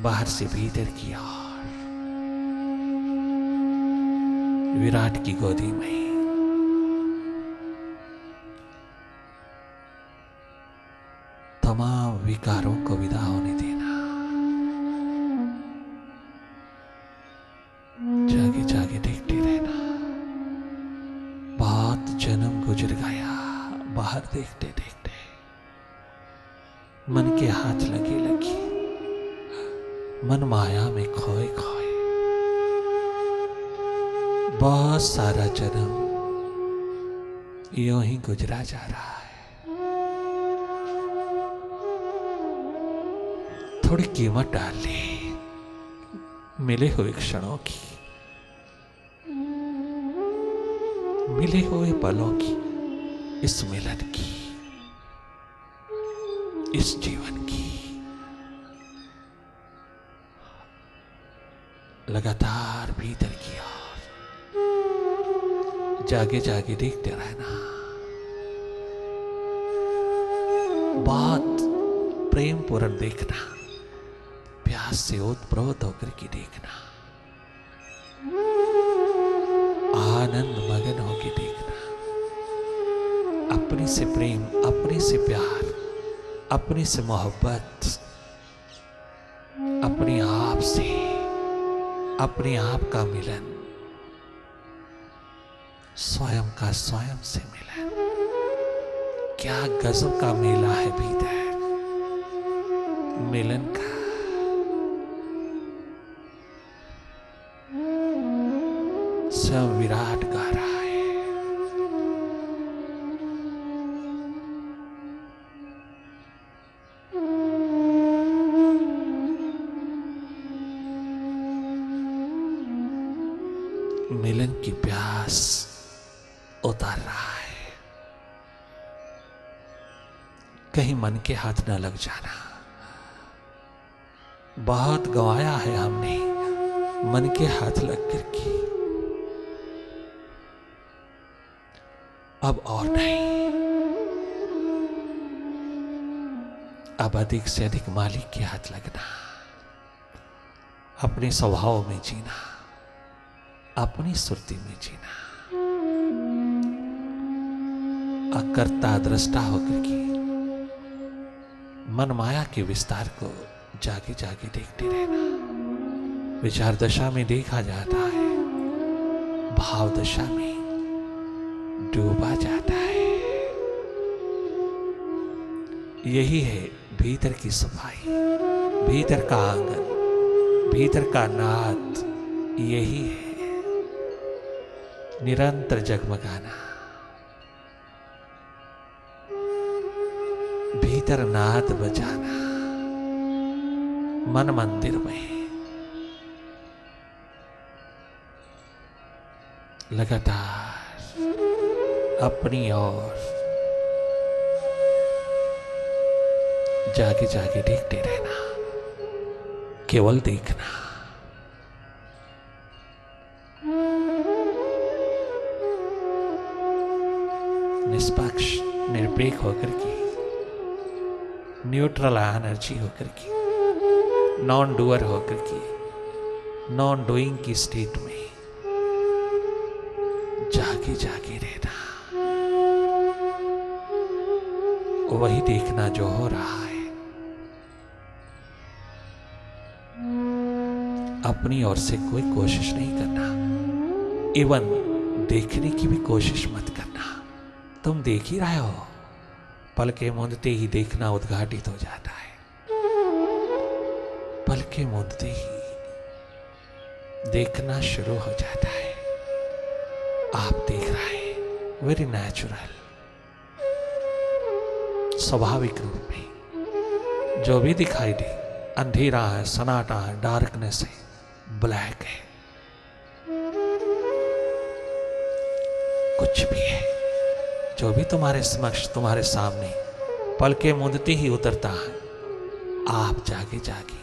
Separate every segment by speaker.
Speaker 1: बाहर से भीतर की ओर विराट की गोदी में तमाम विकारों को विदा होने देना। जागे जागे देखते रहना। बहुत जन्म गुजर गया बाहर देखते देखते, मन के हाथ लगे लगे, मन माया में खोए खोए। बहुत सारा जन्म यूं ही गुजरा जा रहा है। थोड़ी कीमत डाल ले मिले हुए क्षणों की, मिले हुए पलों की, इस मिलन की, इस जीवन की। लगातार भीतर की ओर जागे जागे देखते रहना। बहुत प्रेम पूर्ण देखना, प्यास से ओतप्रोत होकर के देखना, आनंद मगन होकर देखना। अपने से प्रेम, अपने से प्यार, अपने से मोहब्बत, अपने आप से, अपने आप का मिलन, स्वयं का स्वयं से मिलन। क्या गजब का मेला है भीतर मिलन का। स्वयं विराट गा रहा है। मिलन की प्यास उतार रहा है। कहीं मन के हाथ न लग जाना। बहुत गंवाया है हमने मन के हाथ लग करके। अब और नहीं, अब अधिक से अधिक मालिक के हाथ लगना, अपने स्वभाव में जीना, अपनी सुरती में जीना, अकर्ता दृष्टा होकर के मन माया के विस्तार को जागे जागे देखते रहना। विचार दशा में देखा जाता है, भाव दशा में डूबा जाता है। यही है भीतर की सफाई, भीतर का आंगन, भीतर का नाद। यही है निरंतर जगमगाना, भीतर नाद बजाना। मन मंदिर में लगातार अपनी ओर जागे जागे देखते रहना, केवल देखना। निष्पक्ष निरपेक्ष होकर के, न्यूट्रल एनर्जी होकर के, नॉन डूअर होकर के, नॉन डूइंग की स्टेट में जागे जागे रहना। वही देखना जो हो रहा है। अपनी ओर से कोई कोशिश नहीं करना, इवन देखने की भी कोशिश मत करना। तुम देख ही रहे हो, पलके मूंदते ही देखना उद्घाटित हो जाता है। पलके मूंदते ही देखना शुरू हो जाता है। आप देख रहे हैं, वेरी नेचुरल, स्वाभाविक रूप में। जो भी दिखाई दे, अंधेरा है, सन्नाटा है, डार्कनेस है, ब्लैक है, कुछ भी है, जो भी तुम्हारे समक्ष, तुम्हारे सामने पलके मूंदते ही उतरता है, आप जागे जागे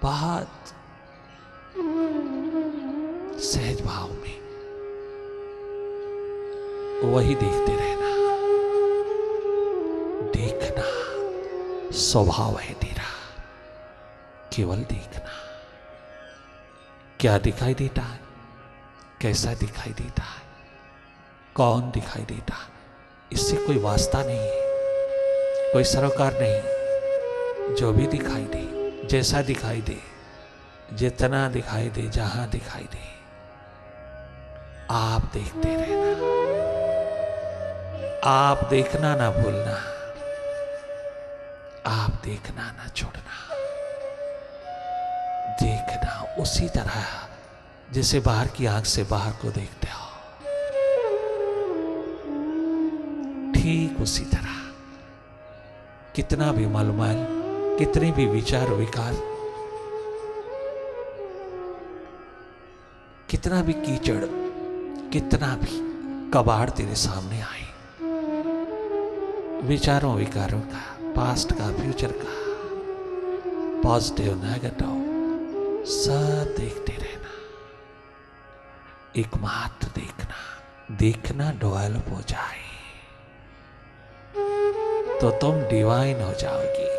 Speaker 1: बहुत सहज भाव में वही देखते रहना। देखना स्वभाव है तेरा, केवल देखना। क्या दिखाई देता है, कैसा दिखाई देता है, कौन दिखाई देता है, इससे कोई वास्ता नहीं है, कोई सरोकार नहीं। जो भी दिखाई दे, जैसा दिखाई दे, जितना दिखाई दे, जहां दिखाई दे, आप देखते रहना। आप देखना ना भूलना, आप देखना ना छोड़ना। देखना उसी तरह जैसे बाहर की आंख से बाहर को देखते हो, ठीक उसी तरह। कितना भी मलमल, कितने भी विचार विकार, कितना भी कीचड़, कितना भी कबाड़ तेरे सामने आए, विचारों विकारों का, पास्ट का, फ्यूचर का, पॉजिटिव नेगेटिव, सब देखते रहना। एकमात्र देखना, देखना डेवलप हो जाए तो तुम डिवाइन हो जाओगी।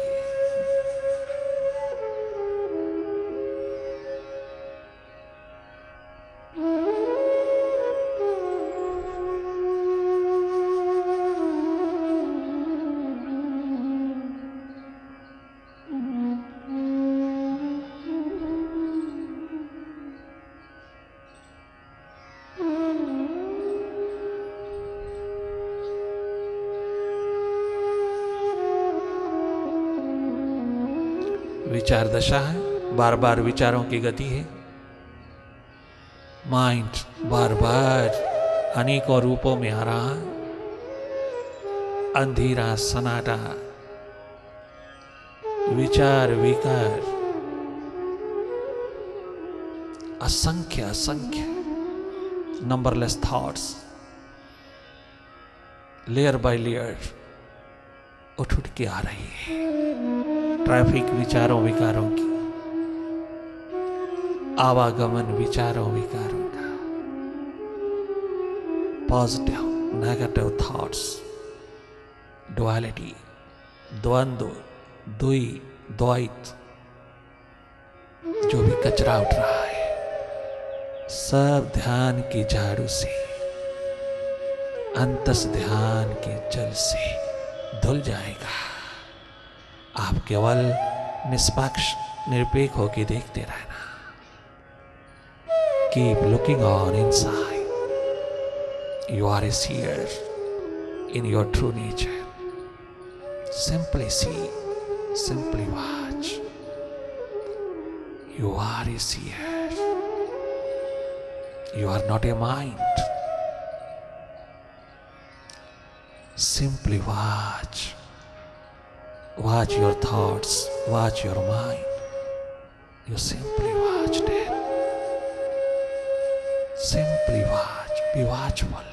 Speaker 1: विचार दशा है, बार बार विचारों की गति है। माइंड बार बार अनेकों रूपों में आ रहा है। अंधेरा, सन्नाटा, विचार विकार, असंख्य असंख्य numberless thoughts, layer by layer उठ उठ के आ रही है। ट्रैफिक विचारों विकारों की, आवागमन विचारों विकारों का, पॉजिटिव नेगेटिव थॉट्स, डुअलिटी, द्वंद्व, द्वि, द्वैत, जो भी कचरा उठ रहा है, सब ध्यान की झाड़ू से, अंतस ध्यान के जल से धुल जाएगा। आप केवल निष्पक्ष निरपेक्ष होकर देखते रहना। Keep looking on inside. You are a seer in your true nature. Simply see, simply watch. You are a seer. You are not a mind. Simply watch. Watch your thoughts. Watch your mind. You simply watch them. Simply watch. Be watchful.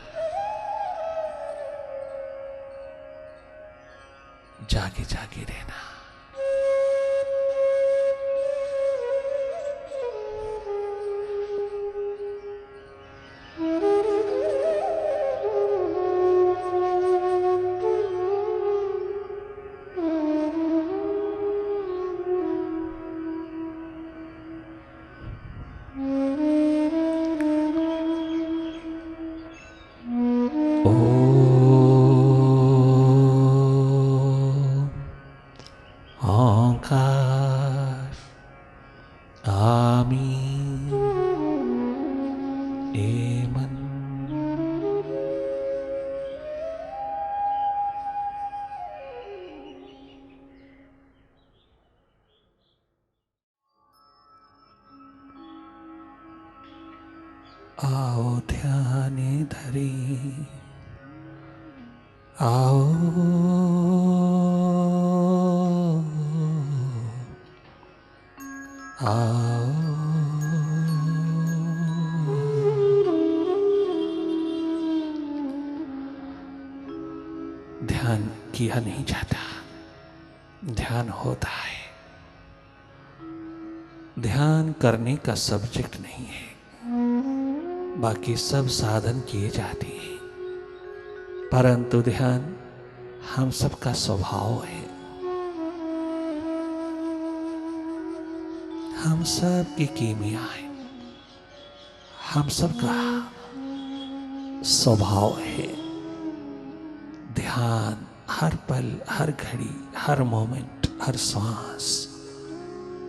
Speaker 1: जागे जागे रहना। आओ ध्याने धरी, आओ आओ, ध्यान किया नहीं जाता, ध्यान होता है। ध्यान करने का सब्जेक्ट नहीं है, बाकी सब साधन किए जाते हैं, परंतु ध्यान हम सबका स्वभाव है। हम सब की कीमिया है, हम सब का स्वभाव है ध्यान। हर पल, हर घड़ी, हर मोमेंट, हर श्वास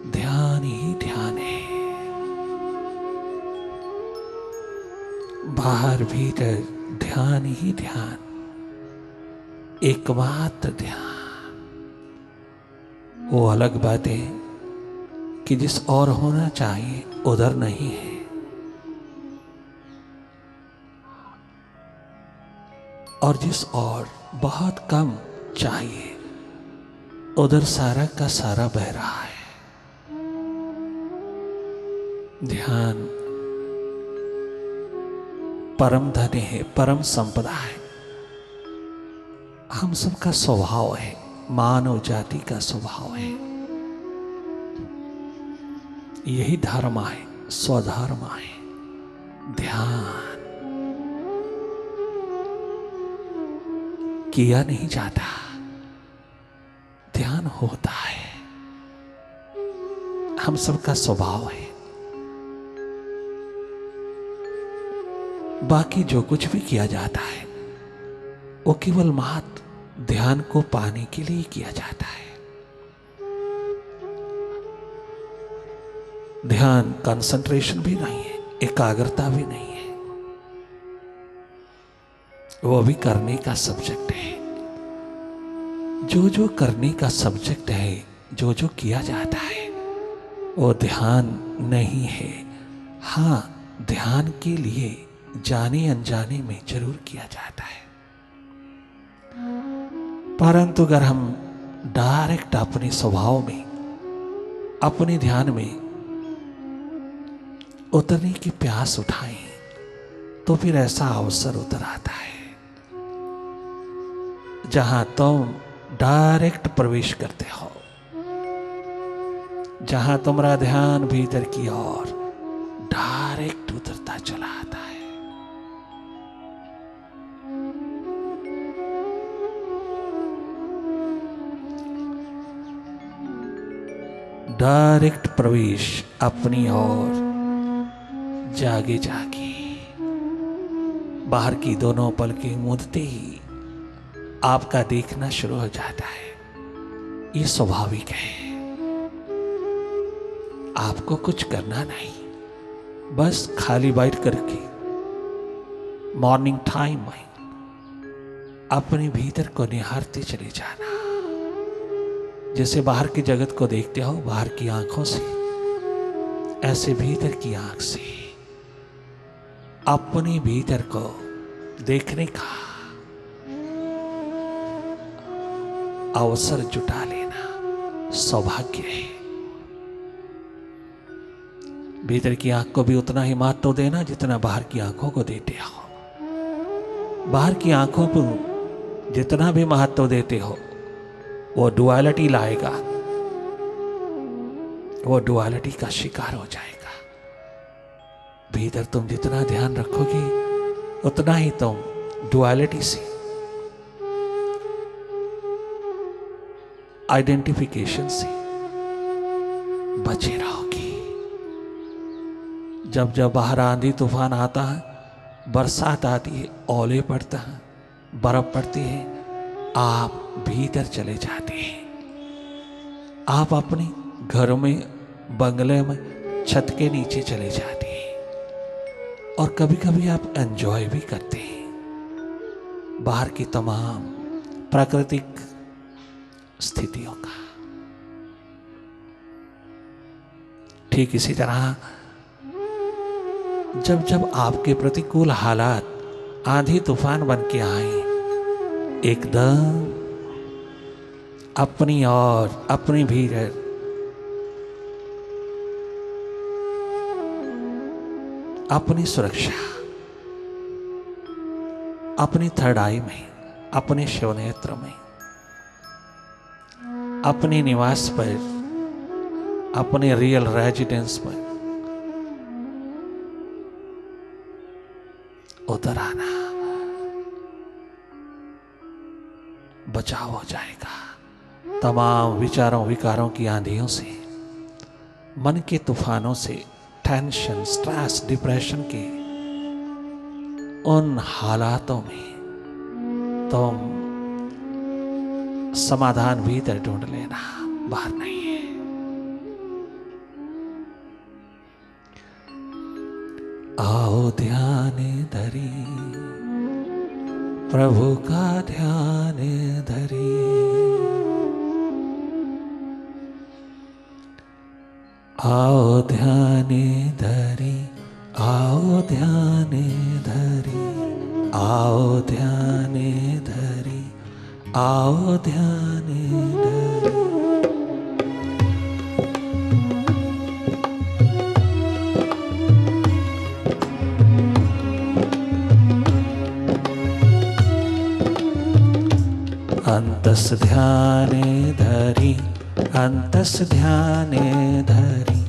Speaker 1: ध्यान ही ध्यान है। बाहर भीतर ध्यान ही ध्यान, एकमात्र ध्यान। वो अलग बात है कि जिस और होना चाहिए उधर नहीं है, और जिस और बहुत कम चाहिए उधर सारा का सारा बह रहा है। ध्यान परम धन है, परम संपदा है, हम सबका स्वभाव है, मानव जाति का स्वभाव है। यही धर्म है, स्वधर्म है, ध्यान। किया नहीं जाता, ध्यान होता है, हम सबका स्वभाव है। बाकी जो कुछ भी किया जाता है वो केवल मात्र ध्यान को पाने के लिए किया जाता है। ध्यान कंसंट्रेशन भी नहीं है, एकाग्रता भी नहीं है, वो भी करने का सब्जेक्ट है। जो जो करने का सब्जेक्ट है, जो जो किया जाता है वो ध्यान नहीं है। हाँ, ध्यान के लिए जाने अनजाने में जरूर किया जाता है, परंतु अगर हम डायरेक्ट अपने स्वभाव में, अपने ध्यान में उतरने की प्यास उठाएं तो फिर ऐसा अवसर उतर आता है जहां तुम डायरेक्ट प्रवेश करते हो, जहां तुम्हारा ध्यान भीतर की ओर डायरेक्ट उतरता चला आता है। डायरेक्ट प्रवेश अपनी ओर जागे जागे, बाहर की दोनों पलकें मूंदते ही आपका देखना शुरू हो जाता है। ये स्वाभाविक है, आपको कुछ करना नहीं, बस खाली बैठ करके मॉर्निंग टाइम में अपने भीतर को निहारते चले जाना। जैसे बाहर की जगत को देखते हो बाहर की आंखों से, ऐसे भीतर की आंख से अपने भीतर को देखने का अवसर जुटा लेना सौभाग्य है। भीतर की आंख को भी उतना ही महत्व देना जितना बाहर की आंखों को देते हो। बाहर की आंखों को जितना भी महत्व देते हो वो डुअलिटी लाएगा, वो डुअलिटी का शिकार हो जाएगा। भीतर तुम जितना ध्यान रखोगे उतना ही तुम डुअलिटी से, आइडेंटिफिकेशन से बचे रहोगे। जब जब बाहर आंधी तूफान आता है, बरसात आती है, ओले पड़ता है, बर्फ पड़ती है, आप भीतर चले जाते हैं। आप अपने घर में, बंगले में, छत के नीचे चले जाते हैं और कभी कभी आप एंजॉय भी करते हैं बाहर की तमाम प्राकृतिक स्थितियों का। ठीक इसी तरह जब जब आपके प्रतिकूल हालात आंधी तूफान बन के आए, एकदम अपनी और अपने भीतर अपनी सुरक्षा, अपनी थर्ड आई में, अपने शिवनेत्र में, अपने निवास पर, अपने रियल रेजिडेंस पर उतर आना, बचाव हो जाएगा तमाम विचारों विकारों की आंधियों से। मन के तूफानों से, टेंशन, स्ट्रेस, डिप्रेशन के उन हालातों में तुम समाधान भीतर ढूंढ लेना, बाहर नहीं है। आओ ध्यान धरी, प्रभु का ध्यान धरी। आओ ध्यान धरी, आओ ध्यान धरी, आओ ध्यान धरी, आओ ध्यान धरी। अंतस ध्यान धरी, अंतस ध्यान धरी,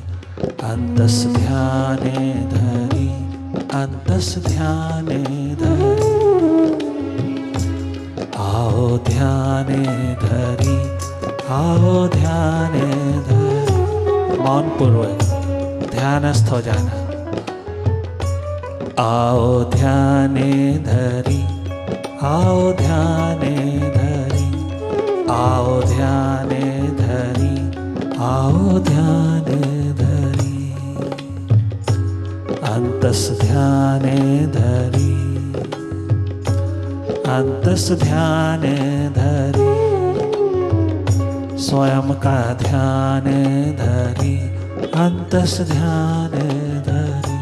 Speaker 1: अंतस ध्यान धरी, अंतस ध्यान धरी। आओ ध्यान धरी, आओ ध्यान धरी। मौन पूर्वक ध्यानस्थ हो जाना। आओ ध्यान धरी, आओ ध्यान धरी, आओ ध्यान धरी, आओ ध्यान धरी। अंतस ध्यान धरी, अंतस ध्यान धरी। स्वयं का ध्यान धरी, अंतस ध्यान धरी।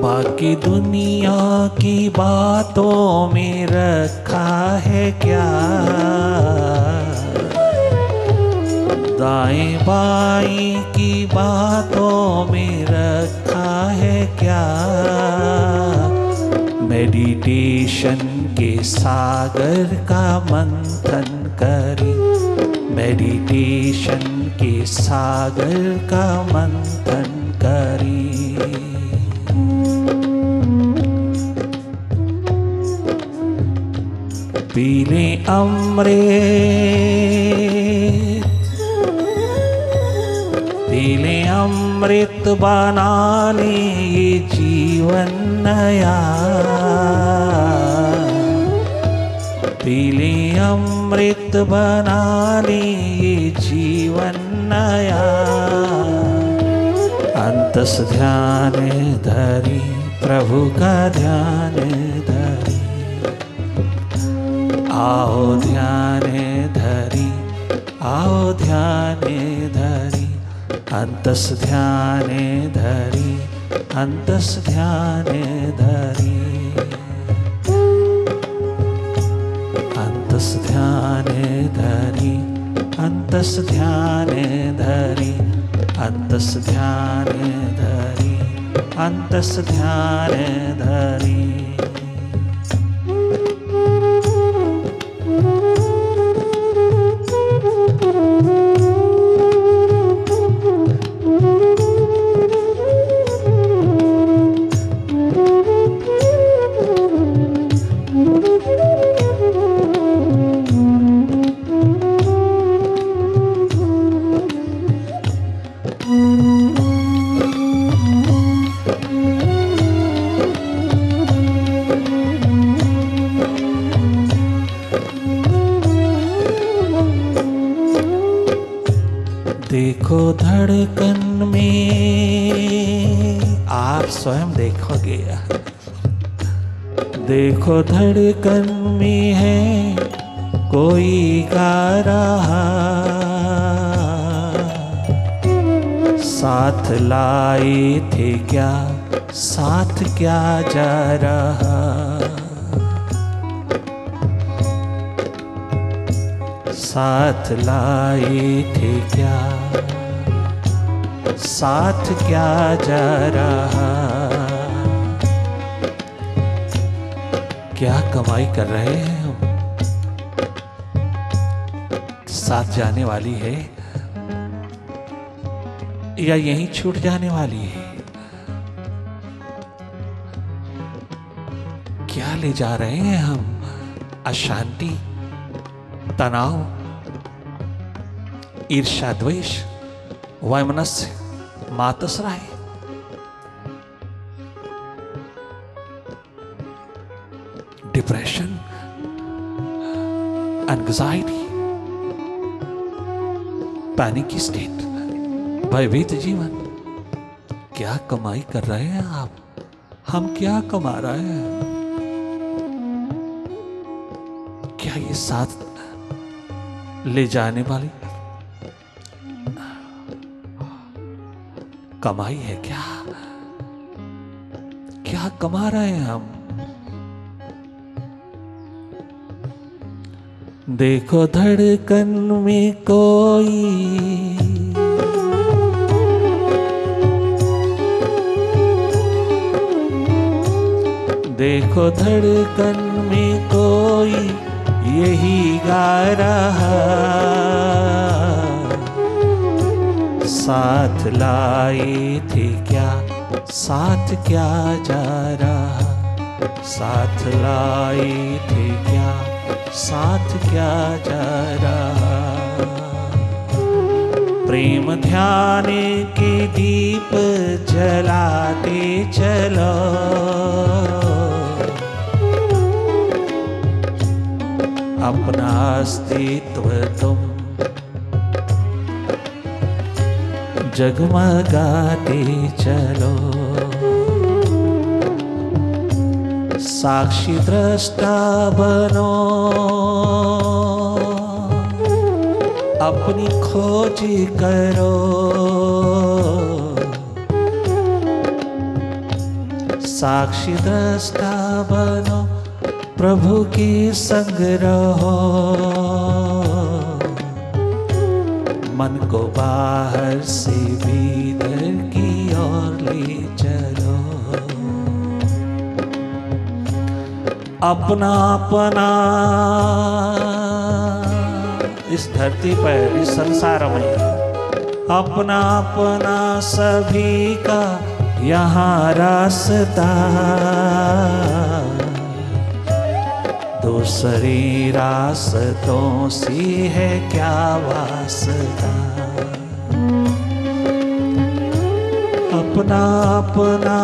Speaker 1: बाकी दुनिया की बातों में रखा है क्या, दाएं बाएं की बातों में रखा है क्या। मेडिटेशन के सागर का मंथन करी, मेडिटेशन के सागर का मंथन करी। पीले अमृत, पीले अमृत बना ले ये जीवन नया। पीले अमृत बना ले ये जीवन नया। अंतस ध्यान धरी, प्रभु का ध्यान धरी। आओ ध्यान धरी, आओ ध्यान धरी। अंतस ध्यान धरी, अंतस ध्यान धरी। अंतस ध्यान धरी, अंतस ध्यान धरी। अंतस ध्यान धरी, अंतस ध्यान धरी। देखो धड़कन में, आप स्वयं देखोगे। देखो धड़कन में है कोई गा रहा, साथ लाए थे क्या, साथ क्या जा रहा। साथ लाए थे क्या, साथ क्या जा रहा। क्या कमाई कर रहे हैं हम? साथ जाने वाली है या यहीं छूट जाने वाली है? क्या ले जा रहे हैं हम? अशांति, तनाव, ईर्ष्या, द्वेष, वैमनस्य, मातसराय, डिप्रेशन, एंग्जाइटी, पैनिक स्टेट, भयभीत जीवन। क्या कमाई कर रहे हैं आप? हम क्या कमा रहे हैं? क्या ये साथ ले जाने वाली कमाई है? क्या क्या कमा रहे हैं हम? देखो धड़कन में कोई देखो धड़कन में कोई यही गा रहा, साथ लाए थे क्या, साथ क्या जा रहा, साथ लाए थे क्या, साथ क्या जा रहा। प्रेम ध्यान के दीप जलाते चलो, अपना अस्तित्व तुम जगमगाते चलो। साक्षी दृष्टा बनो, अपनी खोज करो, साक्षी दृष्टा बनो, प्रभु के संग रहो, मन को बाहर से भीतर की ओर ले चलो। अपना अपना इस धरती पर, इस संसार में अपना अपना सभी का यहाँ रास्ता, दूसरी रास्तों से है क्या वास्ता। अपना अपना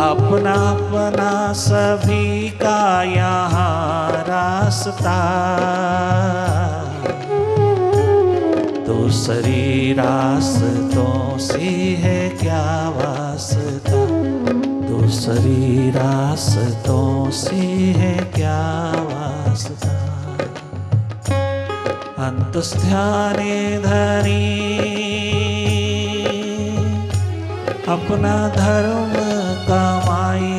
Speaker 1: अपना अपना सभी का यहाँ रास्ता, दूसरी रास्तों से है क्या वास्ता, दूसरी रास्तों से है क्या वास्ता। अंतस्ध्याने धरी अपना धर्म कमाई,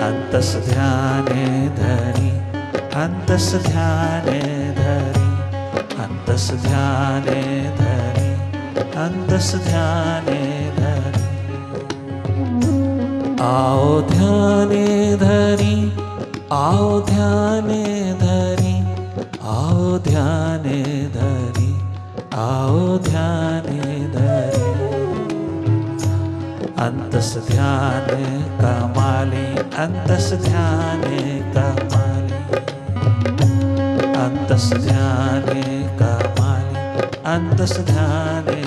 Speaker 1: अंतस्ध्याने धरी, अंतस्ध्याने धरी, अंतस्ध्याने धरी, अंतस्ध्याने धरी। आओ ध्याने धरी, आओ ध्याने धरी, आओ ध्याने धरी, आओ ध्याने धरी। अंतस ध्याने कमाले, अंतस ध्याने कमाले, अंतस ध्याने कमाले, अंतस ध्याने